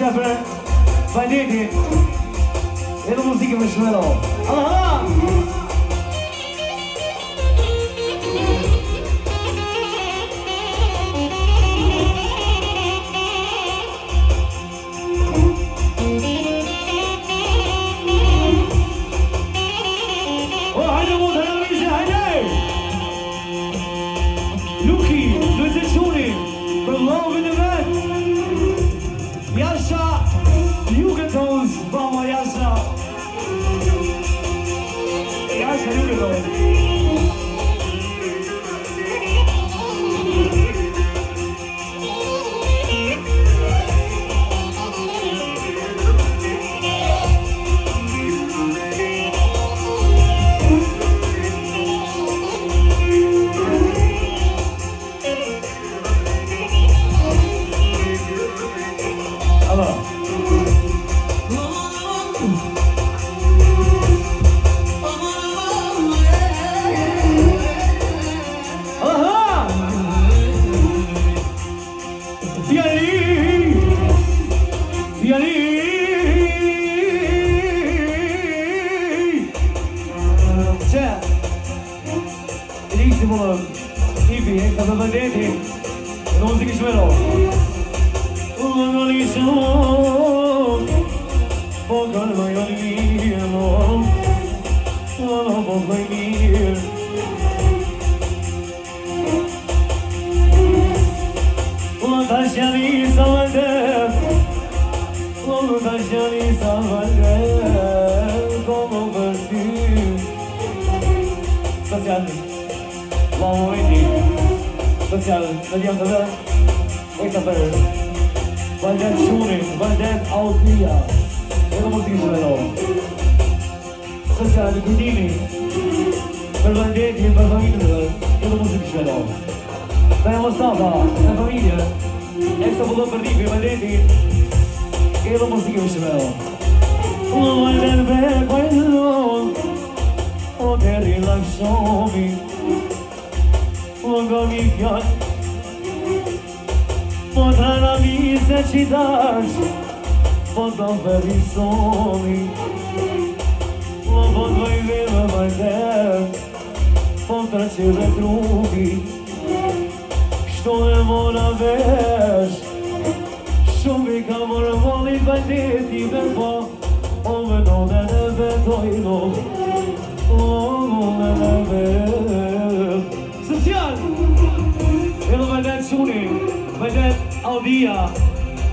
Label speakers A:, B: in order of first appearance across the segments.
A: special për Vajleti. Edhe muzikë me shmelo. Hala!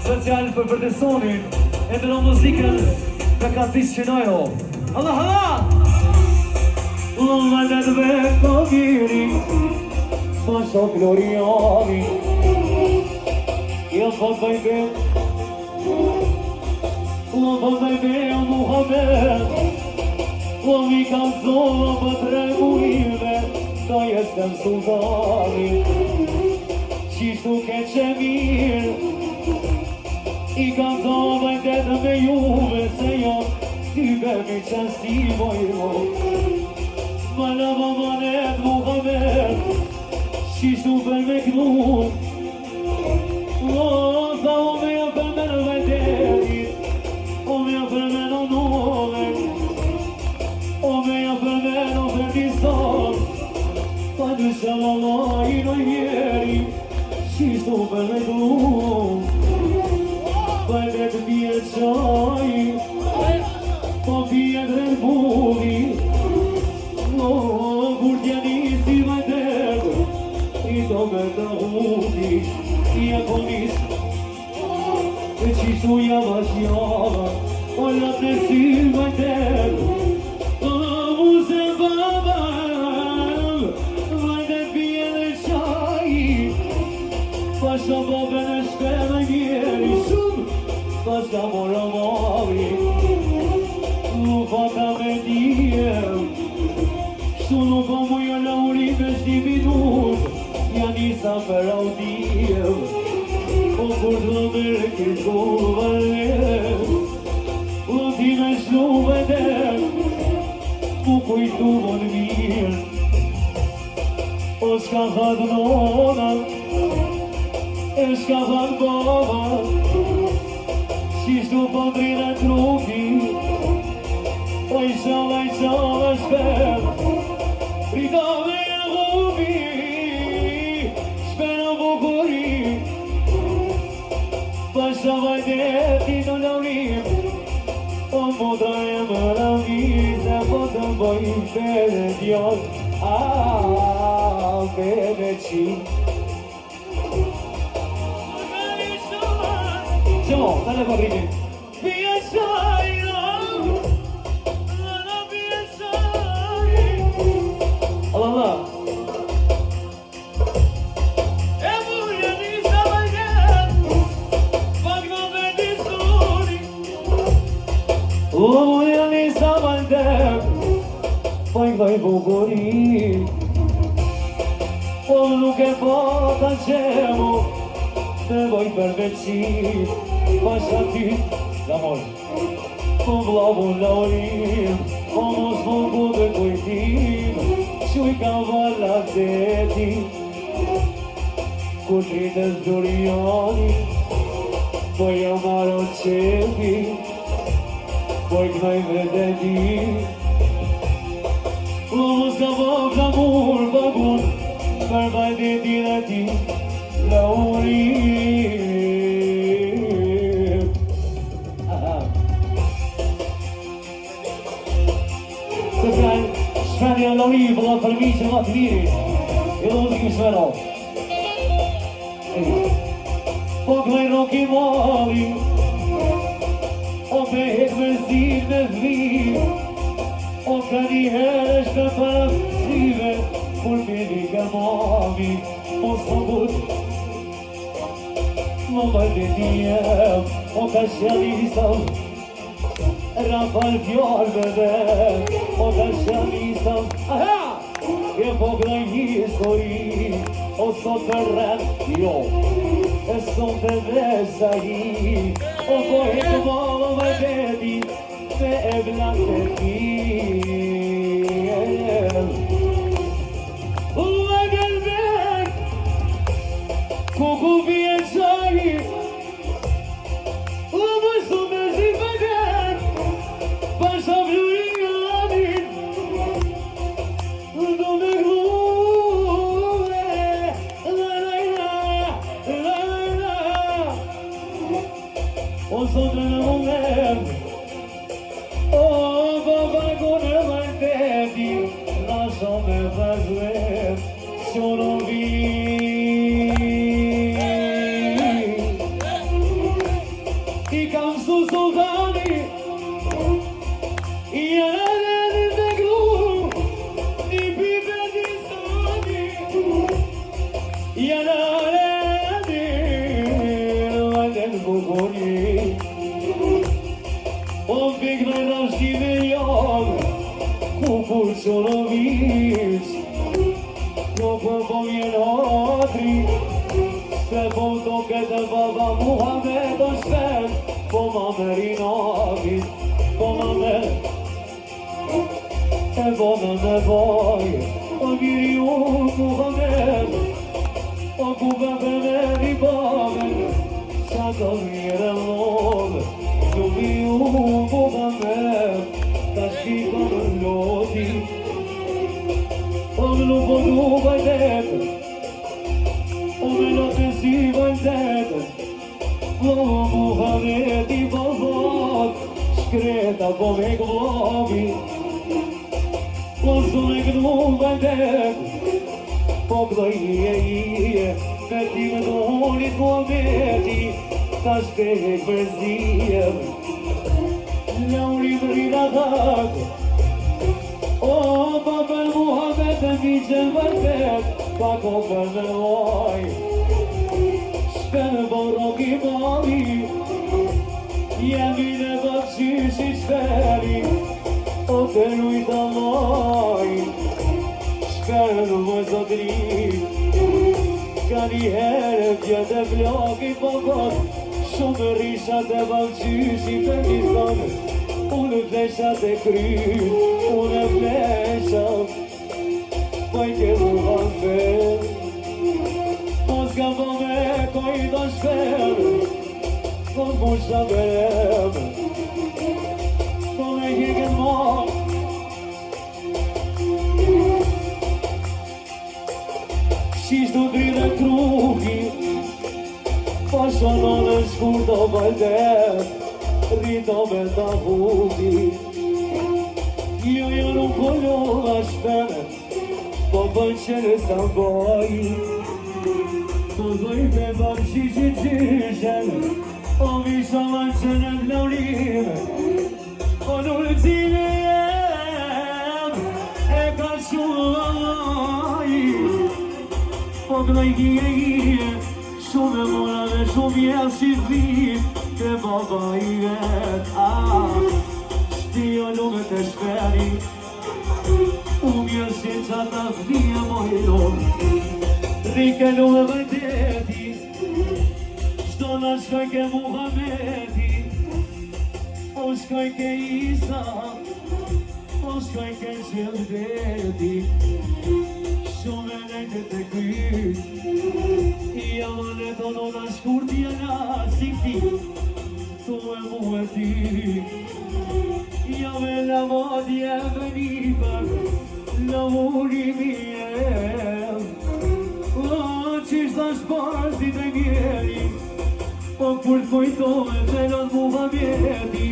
A: Special për vërtesonin e të në muzikën të ka të shqenojro. Hala, hala! Lëma në të veko gjiri, ma shok gloriani, jel fot bajbe, lëma bajbe o Muhammed, lëmi kam zonë për trebujme, da jestem sultani, qishtu ke që mirë, I ka zonë vajtet me juve se jo Ty bemi qasti vojro Ma lava manet Muhammed Shishtu për me knun Sa o me jo për me në vajteti O me jo për me në nove O me jo për me në fredison Pa në shalala I në njeri Shishtu për me knun Vajtet pje qaj, po pje drejt buvi Kur t'jeni si vajtet, I do me të huti I akonis, e qishtu java shjava O latë në si vajtet, mu se babam Vajtet pje dhe qaj, pa shabobe në shpeme njeri shumë Pasta mora mavi, nu fata me diem Shtu nuk o muja lauri me 10 minut Ja nisa për audiem O kur të mërë kërku valet O ti me shlu vedet Mu kujtu mon mirë O shka thad nona E shka thad baba Qishtu po drina trupi O i qala shper Pritave e hubi Shper në bukuri Pasha vajdeti në laurim O moda e më ravise Po të mboj bere djall Bere qi Qo, tale po rritin Bia shajna Lana bia shajna Allah E buja nisa vajget Pak në verdi suri O buja nisa vajget Pak në bukuri O nuk e pata qemu Nevoj për veqit Pasha ty, l'amor Po vlavu laurim O mos më bude kujtim Shuj ka vala deti Ku trites durioni Po jam maro qepi Po i knoj vedeti O mos ka vok l'amur bagun Për vajdeti dhe ti Laurim Shpenja Laurim vëlla për mi që ma të miri E do muziku shpeno Po këj roki mali O me hek me zin me dhvim O ka një herë shpe para fësive Kur pili ka mami Mos më but Më vajtë njem O ka shjalisam Rafal fjallëve O ka shjalisam Aha! E po këna histori O sot për rrët Jo E sot të vesa I O po e të malo vajteti Me e blank të tjem Kuku vje qari O më su me zi vëgën Pasha vlurin gamin Do me gluve La O sotë në moment O baba kone vajteti Nasha me vazhvet Shono Qorovic Nuk po vjen hatri Se po toke të baba Muhammed o shpet Po ma merin avit Po ma mer E bona nevoj O miri u Muhammed O kuba për meri babe Qa të mire love Lumi u Muhammed Ta shika në loti O me nuk po du vajtet O me nuk të si vajtet O Muhammed I vazat Shkreta po me këvlavi O su me këtu vajtet Po këdoj e Me ti me donit Muhammedi Ta shpek për zijem Laurim rina dhak O babel Muhammed e mi qenë vërtet Pa kopër me loj Shpene borok I mali Jemi në bëqysh I shperi O të rujta loj Shpene në më zotri Ka një herë vjetë e flok I popot Shumë rishat e bëqysh I përkiston Unë fleshat e kry Unë fleshat Pojke Muhammed Mos ka po me koj të shper Kon busha verem Kon e keken mor Shish të gride truki Pashonon e shkurto vajdet Rito me ta huki Jo nuk kollo nga shpene Po bën qene sa boj Po doj me bëm qishen O visha man qene vlaurim O nuk zile jem E ka shumë Po gnoj kje Shumë e mora dhe shumë jem si dhim Ke baba i vet Shtia lume të shperi Umjer si qata dhije mojlo Rike lume vëjdeti Shdo në shkoj ke Muhamedi O shkoj ke Isa O shkoj ke Gjelbeti Shumë e nejtë të kyt Jaman e tono në shkurti e nga si ti Tu e mu e ti Jam e la modje venipër Lavurimi jem O qish të shparësit e njeri O kur të kujtove të lënë Muhamedi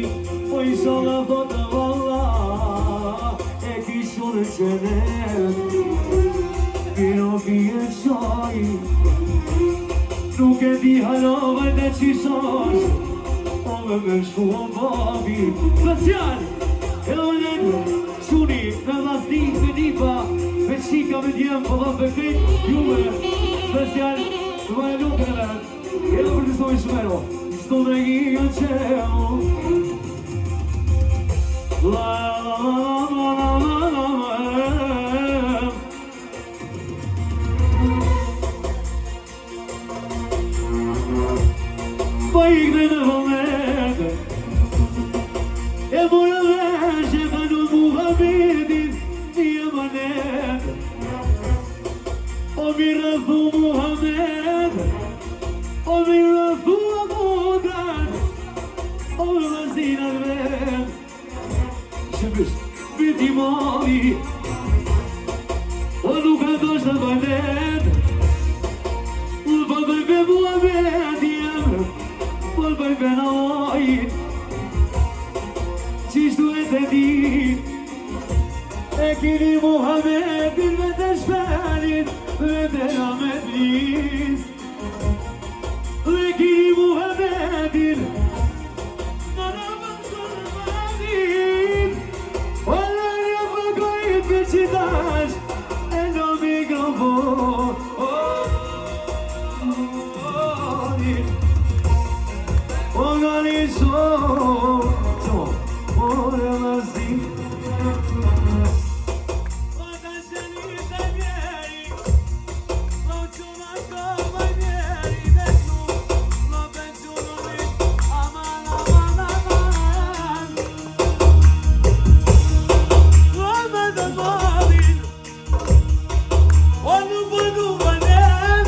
A: O isha në thotë valla E kishur qenet Kino kje qaj Nuk e di halove dhe qishash O me me shku o babi Special Edhe me nëndë Shuni me vlasni me nipa Me qika me djem Po dhe me krejt jume Special Me e nuk e dhe Edhe për të soj shumero Sto me gjia qeo La la la la la la la Pa ikne në vëmet E mora vesh e banu Muhamedin Një manet O mi rëthu Muhammed O mi rëthu Abudan O mi vëzinat vet Shëmësh Viti mali O nuk e dosh të banet U përbëj me Muhamedin Përbëj me nalajt Qishtu e të dit E kini Muhamedin me të shpenit Me të ramet lis E kini Muhamedin Në ramet sërmanin O lërja përkojit për qitash E në mikrofon Organizou Ora nazi Organizanita miei L'ultima come miei Detto Lo penso noi Aman aman aman Roma da mali Onu bunu vanem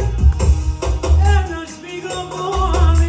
A: E naš mikrofon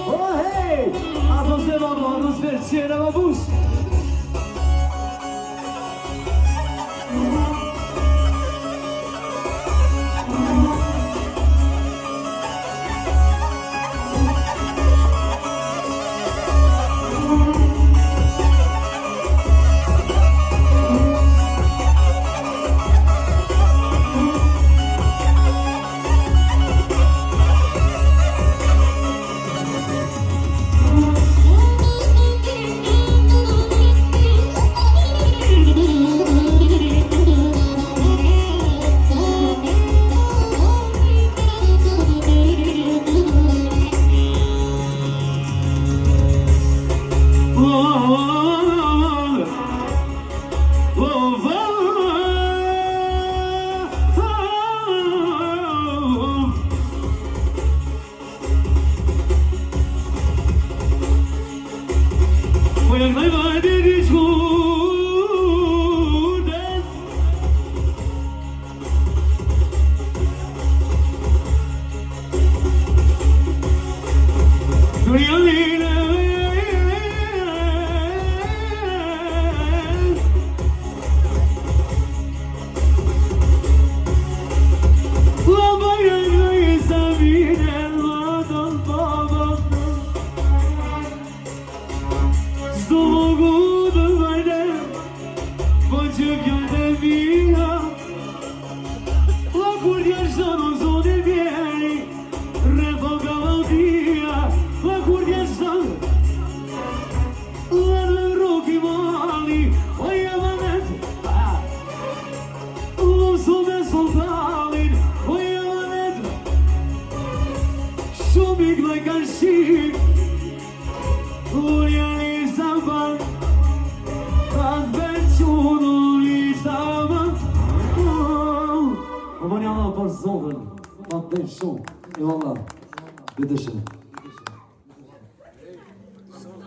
A: Oh hey! Atmosfera, cheira uma bus. hajde di shkurtet Durianine La bayrağı sevinen vadan babam Zdomogudu vajde Bacı gölde vina La kurdiaştan zone vjeri Repo gavaldia La kurdiaştan La në roki mali O jemanet Luso me soldarin O jemanet Shumë i glaj kanë shik Unë janë i zaman Atë veçunë unë i zaman O bani Allah për zotën Atë dhe shumë E Allah Vete shumë